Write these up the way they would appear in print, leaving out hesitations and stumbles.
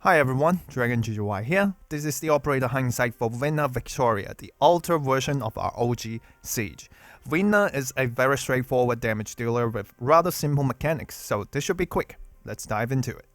Hi everyone, Dragon GGY here. This is the operator Hindsight for Vina Victoria, the altered version of our OG Siege. Vina is a very straightforward damage dealer with rather simple mechanics, so this should be quick. Let's dive into it.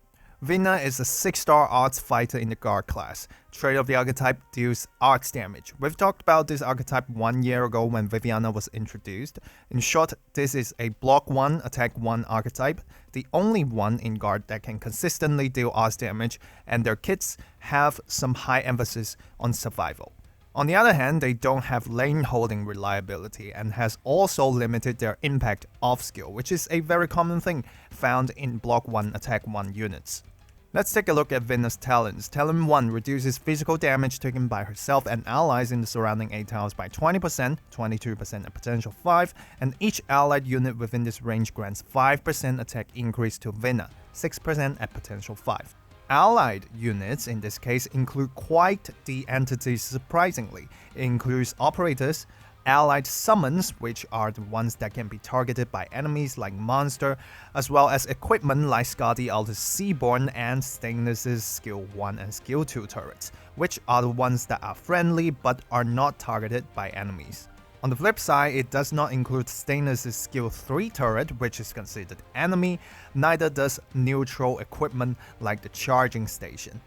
Vina is a 6-star arts fighter in the guard class. Trait of the archetype deals arcs damage. We've talked about this archetype 1 year ago when Viviana was introduced. In short, this is a block 1, attack 1 archetype, the only one in guard that can consistently deal arcs damage, and their kits have some high emphasis on survival. On the other hand, they don't have lane holding reliability and has also limited their impact off skill, which is a very common thing found in block 1 attack 1 units. Let's take a look at Vina's talents. Talent 1 reduces physical damage taken by herself and allies in the surrounding 8 tiles by 20%, 22% at potential 5, and each allied unit within this range grants 5% attack increase to Vina, 6% at potential 5. Allied units in this case include quite the entities surprisingly. It includes operators, allied summons, which are the ones that can be targeted by enemies like Monster, as well as equipment like Scotty Altus Seaborn and Stainless's Skill 1 and Skill 2 turrets, which are the ones that are friendly but are not targeted by enemies. On the flip side, it does not include Stainless's Skill 3 turret, which is considered enemy, neither does neutral equipment like the charging station.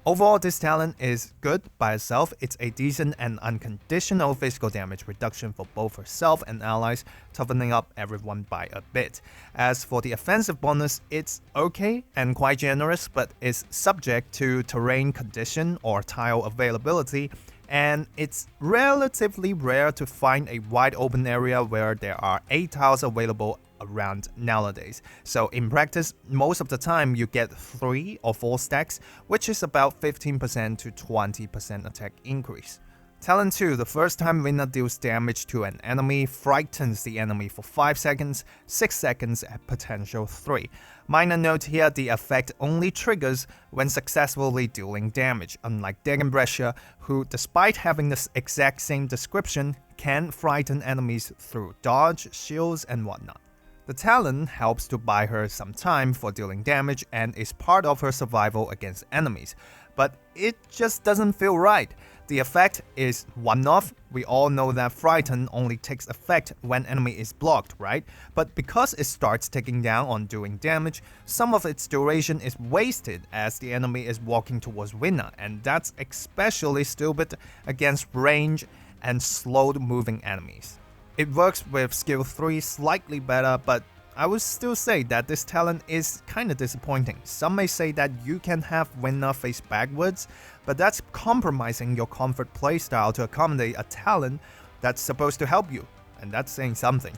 Overall, this talent is good by itself. It's a decent and unconditional physical damage reduction for both herself and allies, toughening up everyone by a bit. As for the offensive bonus, it's okay and quite generous, but is subject to terrain condition or tile availability, and it's relatively rare to find a wide open area where there are 8 tiles available around nowadays. So in practice, most of the time you get 3 or 4 stacks, which is about 15% to 20% attack increase. Talent 2, the first time Vina deals damage to an enemy, frightens the enemy for 5 seconds, 6 seconds at potential 3. Minor note here, the effect only triggers when successfully dealing damage, unlike Dagenbrecher, who despite having the exact same description, can frighten enemies through dodge, shields and whatnot. The talent helps to buy her some time for dealing damage and is part of her survival against enemies, but it just doesn't feel right. The effect is one-off. We all know that Frighten only takes effect when enemy is blocked, right? But because it starts taking down on doing damage, some of its duration is wasted as the enemy is walking towards Vina, and that's especially stupid against range and slowed moving enemies. It works with skill 3 slightly better, but I would still say that this talent is kinda disappointing. Some may say that you can have Vina face backwards, but that's compromising your comfort playstyle to accommodate a talent that's supposed to help you, and that's saying something.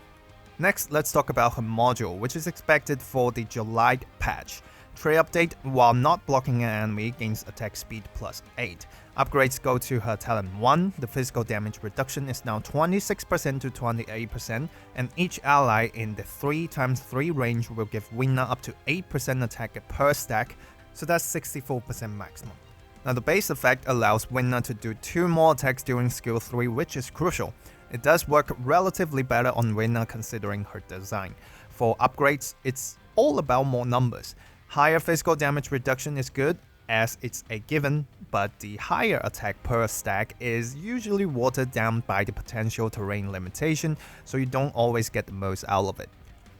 Next, let's talk about her module, which is expected for the July patch. Trait update, while not blocking an enemy, gains attack speed plus 8. Upgrades go to her talent 1, the physical damage reduction is now 26% to 28%, and each ally in the 3x3 range will give Vina up to 8% attack per stack, so that's 64% maximum. Now the base effect allows Vina to do 2 more attacks during skill 3, which is crucial. It does work relatively better on Vina considering her design. For upgrades, it's all about more numbers. Higher physical damage reduction is good, as it's a given, but the higher attack per stack is usually watered down by the potential terrain limitation, so you don't always get the most out of it.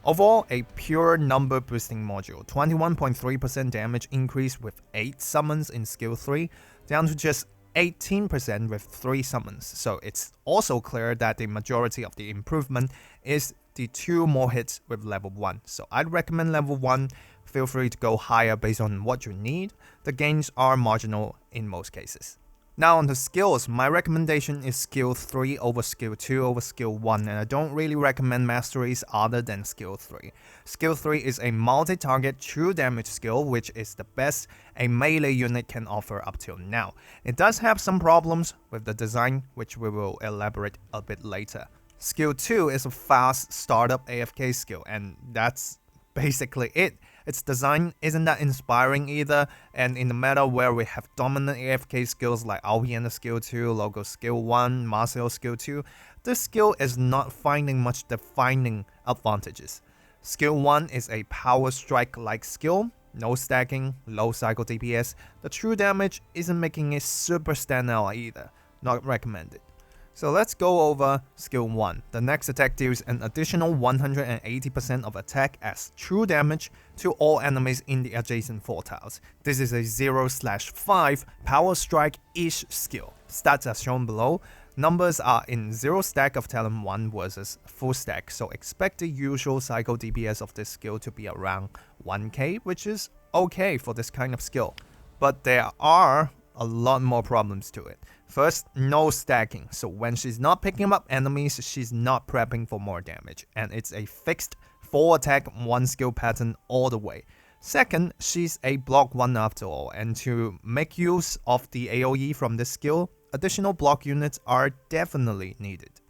Overall, a pure number boosting module, 21.3% damage increase with 8 summons in skill 3, down to just 18% with 3 summons, so it's also clear that the majority of the improvement is the 2 more hits with level 1, so I'd recommend level 1. Feel free to go higher based on what you need. The gains are marginal in most cases. Now on to skills, my recommendation is skill 3 over skill 2 over skill 1, and I don't really recommend masteries other than skill 3. Skill 3 is a multi-target true damage skill, which is the best a melee unit can offer up till now. It does have some problems with the design, which we will elaborate a bit later. Skill 2 is a fast startup AFK skill, and that's basically it. Its design isn't that inspiring either, and in the meta where we have dominant AFK skills like Alpiana skill 2, Logo skill 1, Marcel skill 2, this skill is not finding much defining advantages. Skill 1 is a power strike like skill, no stacking, low cycle DPS, the true damage isn't making it super stand out either. Not recommended. So let's go over skill 1. The next attack deals an additional 180% of attack as true damage to all enemies in the adjacent 4 tiles. This is a 0/5 power strike-ish skill. Stats are shown below. Numbers are in 0 stack of talent 1 versus full stack, so expect the usual cycle DPS of this skill to be around 1k, which is okay for this kind of skill. But there are a lot more problems to it. First, no stacking, so when she's not picking up enemies, she's not prepping for more damage, and it's a fixed 4 attack 1 skill pattern all the way. Second, she's a block 1 after all, and to make use of the AoE from this skill, additional block units are definitely needed.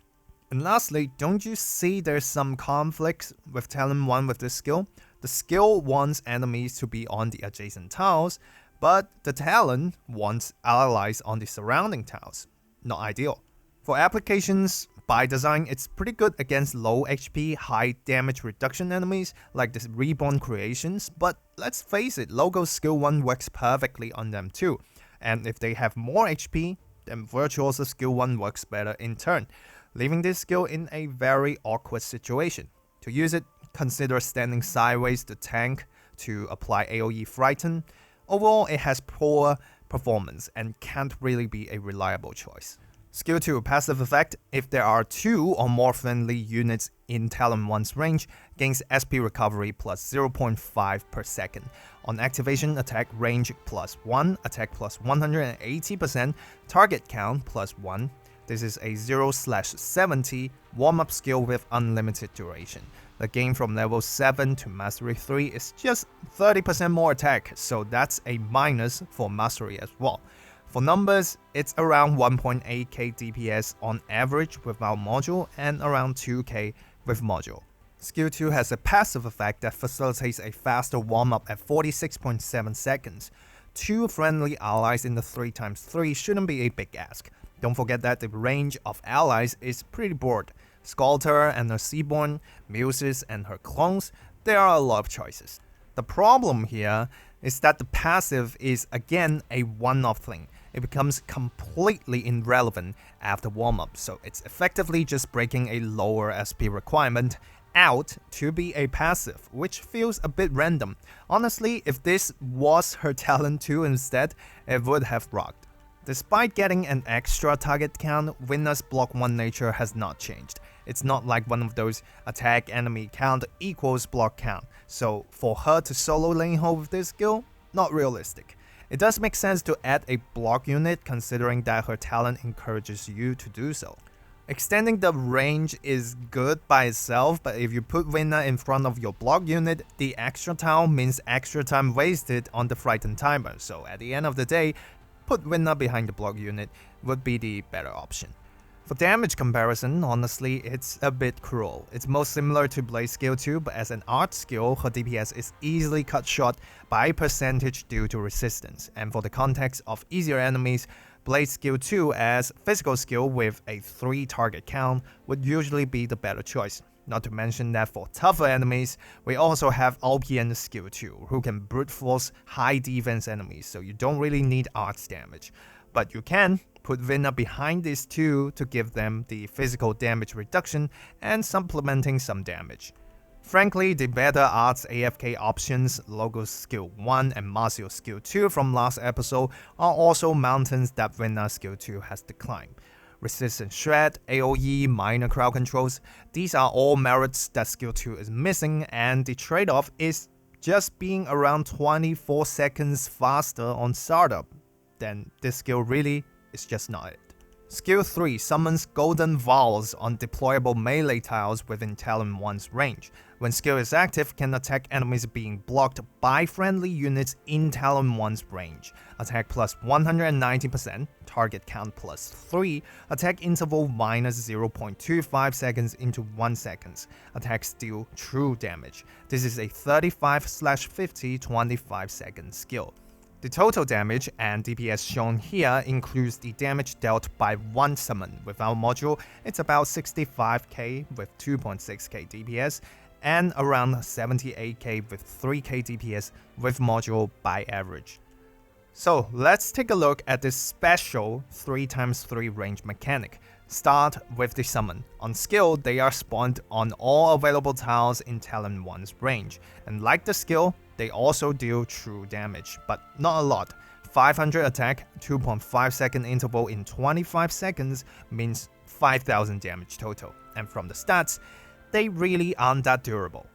And lastly, don't you see there's some conflicts with talent 1 with this skill? The skill wants enemies to be on the adjacent tiles, but the talent wants allies on the surrounding tiles. Not ideal. For applications, by design, it's pretty good against low HP, high damage reduction enemies like the Reborn creations, but let's face it, Logo's skill 1 works perfectly on them too. And if they have more HP, then Virtuoso's skill 1 works better in turn, leaving this skill in a very awkward situation. To use it, consider standing sideways to tank to apply AoE Frighten. Overall, it has poor performance and can't really be a reliable choice. Skill 2, passive effect. If there are 2 or more friendly units in talent 1's range, gains SP recovery plus 0.5 per second. On activation, attack range plus 1, attack plus 180%, target count plus 1. This is a 0/70 warm-up skill with unlimited duration. The gain from level 7 to Mastery 3 is just 30% more attack, so that's a minus for Mastery as well. For numbers, it's around 1.8k DPS on average without module and around 2k with module. Skill 2 has a passive effect that facilitates a faster warm-up at 46.7 seconds. 2 friendly allies in the 3x3 shouldn't be a big ask. Don't forget that the range of allies is pretty broad. Sculptor and her Seaborn, Muses and her clones, there are a lot of choices. The problem here is that the passive is again a one-off thing. It becomes completely irrelevant after warm-up, so it's effectively just breaking a lower SP requirement out to be a passive, which feels a bit random. Honestly, if this was her talent 2 instead, it would have rocked. Despite getting an extra target count, Vina's block 1 nature has not changed. It's not like one of those attack enemy count equals block count, so for her to solo lane hold with this skill, not realistic. It does make sense to add a block unit considering that her talent encourages you to do so. Extending the range is good by itself, but if you put Vina in front of your block unit, the extra tile means extra time wasted on the Frighten timer, so at the end of the day, put Vina behind the block unit would be the better option. For damage comparison, honestly, it's a bit cruel. It's most similar to Blaze skill 2, but as an art skill, her DPS is easily cut short by percentage due to resistance. And for the context of easier enemies, Blaze skill 2 as physical skill with a 3 target count would usually be the better choice. Not to mention that for tougher enemies, we also have OPN skill 2, who can brute force high defense enemies, so you don't really need arts damage. But you can put Vina behind these two to give them the physical damage reduction and supplementing some damage. Frankly, the better arts AFK options, Logo's skill 1 and Marcio's skill 2 from last episode, are also mountains that Vina's skill 2 has to climb. Resistance Shred, AoE, minor crowd controls, these are all merits that skill 2 is missing, and the trade-off is just being around 24 seconds faster on startup. Then this skill really is just not it. Skill 3 summons Golden Vials on deployable melee tiles within Talent 1's range. When skill is active, can attack enemies being blocked by friendly units in Talent 1's range. Attack plus 190%, target count plus 3, attack interval minus 0.25 seconds into 1 seconds. Attacks deal true damage. This is a 35/50 25 second skill. The total damage and DPS shown here includes the damage dealt by one summon. Without module, it's about 65k with 2.6k DPS, and around 78k with 3k DPS with module by average. So let's take a look at this special 3x3 range mechanic. Start with the summon. On skill, they are spawned on all available tiles in Talent 1's range, and like the skill, they also deal true damage, but not a lot. 500 attack, 2.5 second interval in 25 seconds means 5000 damage total, and from the stats, they really aren't that durable.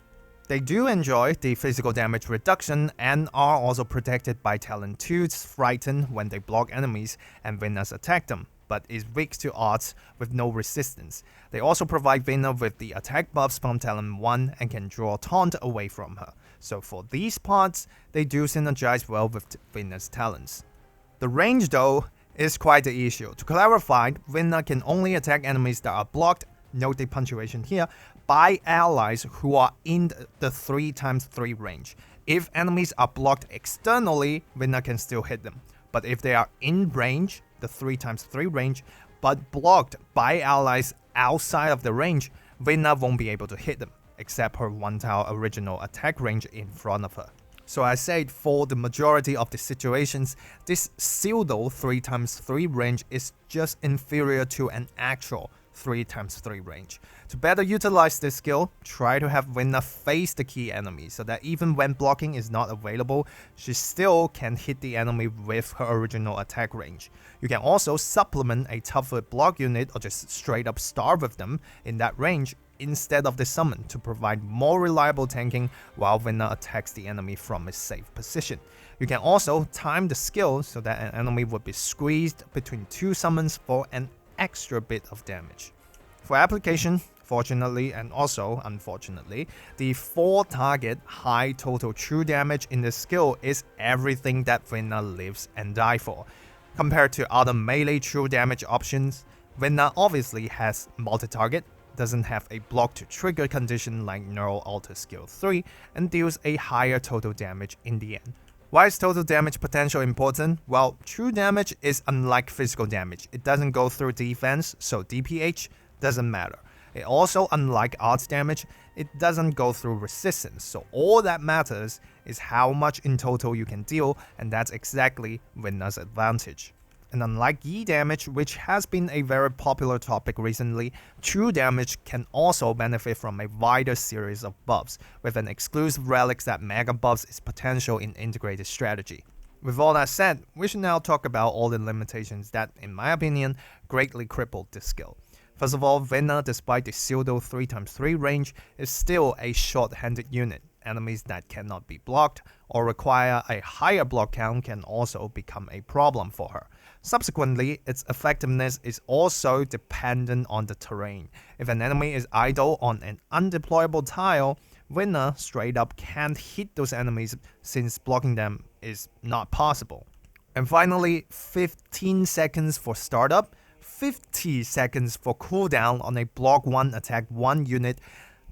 They do enjoy the physical damage reduction and are also protected by Talent 2's Frighten when they block enemies and Vina's attack them, but is weak to odds with no resistance. They also provide Vina with the attack buffs from Talent 1 and can draw Taunt away from her. So for these parts, they do synergize well with Vina's talents. The range though is quite the issue. To clarify, Vina can only attack enemies that are blocked, note the punctuation here, by allies who are in the 3x3 range. If enemies are blocked externally, Vina can still hit them. But if they are in range, the 3x3 range, but blocked by allies outside of the range, Vina won't be able to hit them, except her 1-tile original attack range in front of her. So I said for the majority of the situations, this pseudo 3x3 range is just inferior to an actual 3x3 range. To better utilize this skill, try to have Vina face the key enemy so that even when blocking is not available, she still can hit the enemy with her original attack range. You can also supplement a tougher block unit or just straight up starve with them in that range instead of the summon to provide more reliable tanking while Vina attacks the enemy from a safe position. You can also time the skill so that an enemy would be squeezed between two summons for an extra bit of damage. For application, fortunately and also unfortunately, the 4-target high total true damage in this skill is everything that Vina lives and die for. Compared to other melee true damage options, Vina obviously has multi-target, doesn't have a block to trigger condition like Neural Alter Skill 3, and deals a higher total damage in the end. Why is total damage potential important? Well, true damage is unlike physical damage. It doesn't go through defense, so DPH doesn't matter. It also, unlike odds damage, it doesn't go through resistance, so all that matters is how much in total you can deal, and that's exactly Vina's advantage. And unlike Yi damage, which has been a very popular topic recently, true damage can also benefit from a wider series of buffs, with an exclusive relics that mega buffs its potential in integrated strategy. With all that said, we should now talk about all the limitations that, in my opinion, greatly crippled this skill. First of all, Vina, despite the pseudo 3x3 range, is still a short-handed unit. Enemies that cannot be blocked or require a higher block count can also become a problem for her. Subsequently, its effectiveness is also dependent on the terrain. If an enemy is idle on an undeployable tile, Vina straight up can't hit those enemies since blocking them is not possible. And finally, 15 seconds for startup, 50 seconds for cooldown on a block 1 attack 1 unit.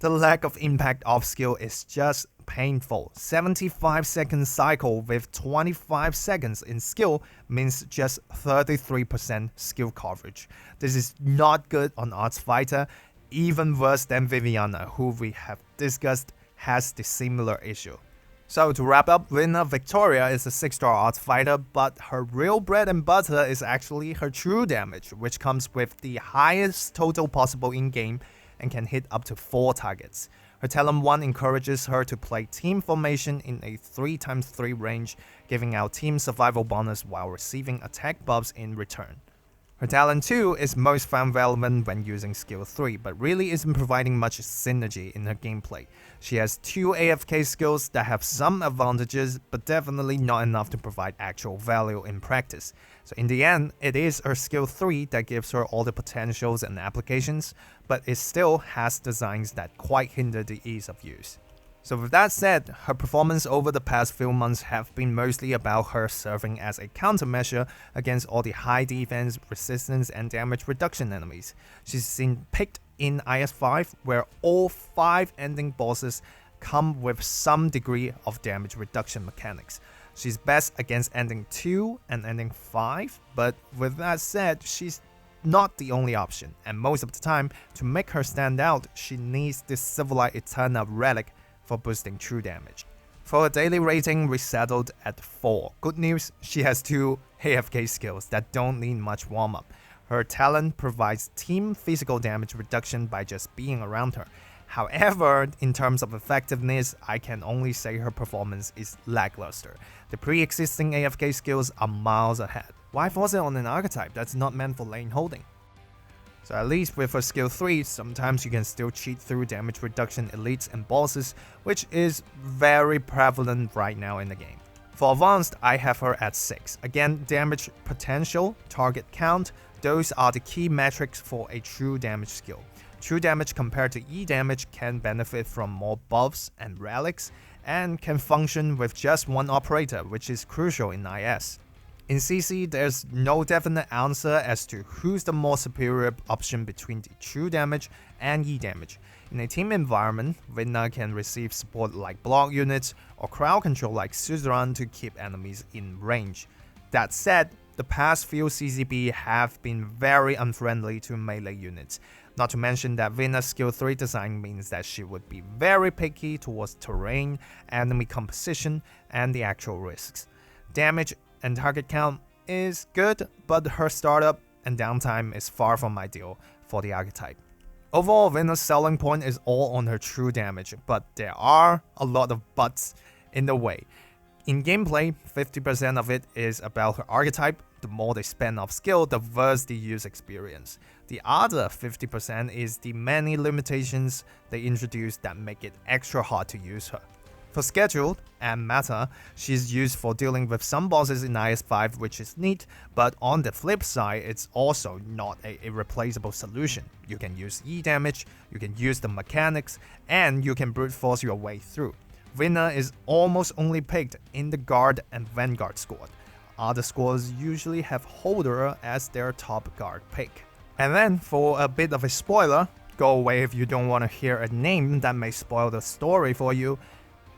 The lack of impact off skill is just painful. 75 second cycle with 25 seconds in skill means just 33% skill coverage. This is not good on Arts Fighter, even worse than Viviana, who we have discussed has the similar issue. So to wrap up, Vina Victoria is a 6-star Arts Fighter, but her real bread and butter is actually her true damage, which comes with the highest total possible in-game and can hit up to 4 targets. Her Talent 1 encourages her to play team formation in a 3x3 range, giving out team survival bonus while receiving attack buffs in return. Her Talent 2 is most found relevant when using Skill 3, but really isn't providing much synergy in her gameplay. She has 2 AFK skills that have some advantages, but definitely not enough to provide actual value in practice. So in the end, it is her Skill 3 that gives her all the potentials and applications, but it still has designs that quite hinder the ease of use. So with that said, her performance over the past few months have been mostly about her serving as a countermeasure against all the high defense, resistance, and damage reduction enemies. She's been picked in IS5, where all 5 ending bosses come with some degree of damage reduction mechanics. She's best against ending 2 and ending 5, but with that said, she's not the only option, and most of the time, to make her stand out, she needs this Civilite Eterna relic for boosting true damage. For her daily rating, we settled at 4. Good news, she has 2 AFK skills that don't need much warm-up. Her talent provides team physical damage reduction by just being around her. However, in terms of effectiveness, I can only say her performance is lackluster. The pre-existing AFK skills are miles ahead. Why force it on an archetype that's not meant for lane holding? So at least with her skill 3, sometimes you can still cheat through damage reduction elites and bosses, which is very prevalent right now in the game. For advanced, I have her at 6. Again, damage potential, target count, those are the key metrics for a true damage skill. True damage compared to E damage can benefit from more buffs and relics, and can function with just one operator, which is crucial in IS. In CC, there's no definite answer as to who's the more superior option between the true damage and E damage. In a team environment, Vina can receive support like block units or crowd control like Suzerain to keep enemies in range. That said, the past few CCB have been very unfriendly to melee units. Not to mention that Vina's skill 3 design means that she would be very picky towards terrain, enemy composition, and the actual risks. Damage and target count is good, but her startup and downtime is far from ideal for the archetype. Overall, Vina's selling point is all on her true damage, but there are a lot of buts in the way. In gameplay, 50% of it is about her archetype. The more they spend off skill, the worse the use experience. The other 50% is the many limitations they introduce that make it extra hard to use her. For scheduled and meta, she's used for dealing with some bosses in IS5, which is neat, but on the flip side, it's also not a irreplaceable solution. You can use E damage, you can use the mechanics, and you can brute force your way through. Vina is almost only picked in the guard and vanguard squad. Other squads usually have Holder as their top guard pick. And then, for a bit of a spoiler, go away if you don't want to hear a name that may spoil the story for you.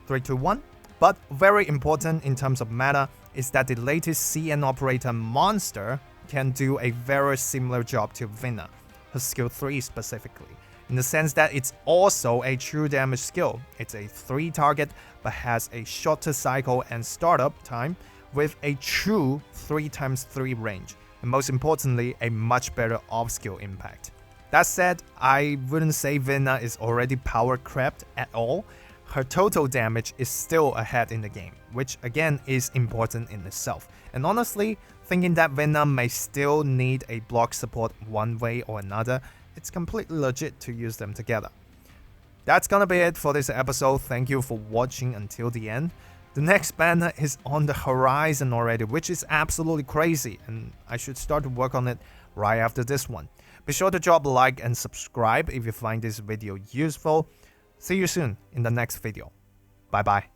3, 2, 1. But very important in terms of meta is that the latest CN operator monster can do a very similar job to Vina, her skill 3 specifically, in the sense that it's also a true damage skill. It's a 3 target but has a shorter cycle and startup time with a true 3x3 range, and most importantly, a much better off-skill impact. That said, I wouldn't say Vina is already power crept at all. Her total damage is still ahead in the game, which again is important in itself. And honestly, thinking that Vina may still need a block support one way or another, it's completely legit to use them together. That's gonna be it for this episode. Thank you for watching until the end. The next banner is on the horizon already, which is absolutely crazy, and I should start to work on it right after this one. Be sure to drop a like and subscribe if you find this video useful. See you soon in the next video. Bye bye.